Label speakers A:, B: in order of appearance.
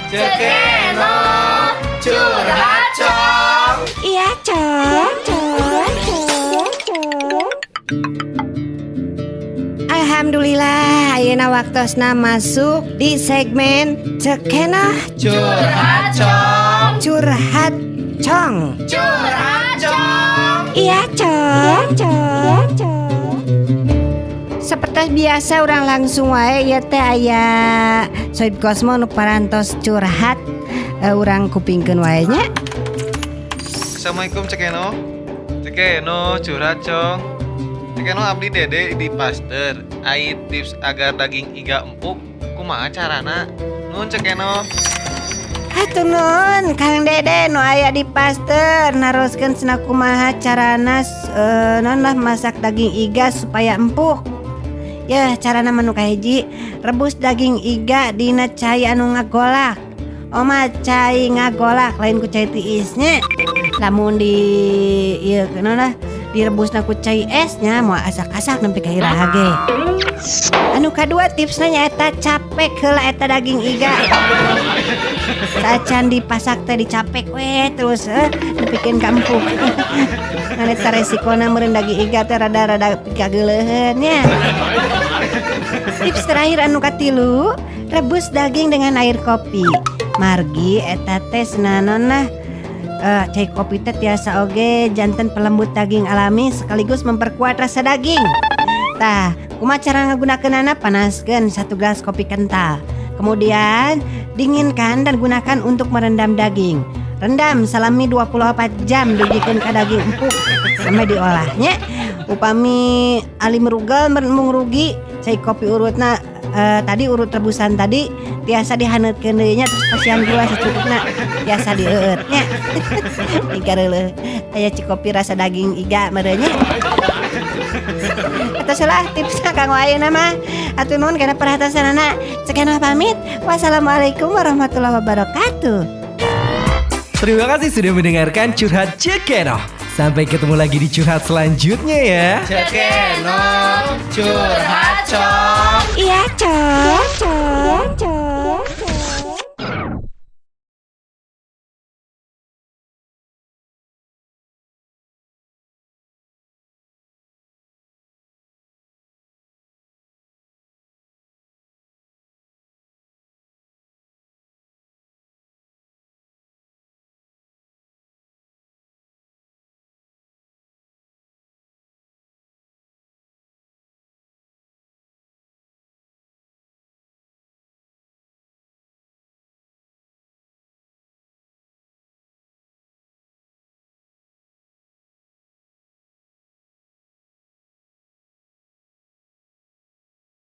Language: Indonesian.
A: Cekeno curhat cong.
B: Iya cong. Alhamdulillah ayeuna waktosna masuk di segmen Cekeno
A: Curhat cong.
B: curhat cong.
A: Curhat cong.
B: Iya cong. Seperti biasa orang langsung wae ya teh aya Soib Kosmo nu parantos curhat urang kupingkeun wae nya.
C: Assalamualaikum Cekeno. Cekeno curhat cong. Cekeno abdi dede di Pasteur. Ai tips agar daging iga empuk. Kumaha carana? Nun Cekeno.
B: Hatur nuhun Kang Dede nu aya di Pasteur naroskeun cenah kumaha carana non lah masak daging iga supaya empuk. Ya carana manu kahiji rebus daging iga dina cai anu ngagolak. Oma cai ngagolak lain ku cai tiisnya. Lamun di ieu kenaon direbusna ku cai esnya moal asak-asak nempi ka iraha ge. Anu kadua tipsna nyaeta capek heula eta daging iga. Sacan dipasak teh dicapek we terus nepikeun ka empuk. Ngan eta resikona meureun daging iga teh rada-rada kageuleheun nya. Tips terakhir anu katilu, rebus daging dengan air kopi. Margi eta teh senanonna cai kopi teh tiasa oge janten pelembut daging alami sekaligus memperkuat rasa daging. Tah, kumaha cara ngagunakeunana? Panaskeun 1 gelas kopi kental. Kemudian dinginkan dan gunakan untuk merendam daging. Rendam salami 24 jam dugikeun ka daging empuk sampai diolahnya. Upami ali merugel mung rugi cai kopi urutna tadi urut rebusan tadi tiasa dihaneutkeun deui nya terus pasian gula secukupna tiasa dieueut nya. Dikareuleuh aya ci kopi rasa daging iga meureun nya. Eta salah tipsna kanggo ayeuna mah. Atuh nuhun kana perhatianna. Cekeno pamit. Wassalamualaikum warahmatullahi wabarakatuh.
D: Terima kasih sudah mendengarkan Curhat Cekeno. Sampai ketemu lagi di curhat selanjutnya ya.
A: Cekeno curhat cong.
B: Iya cong.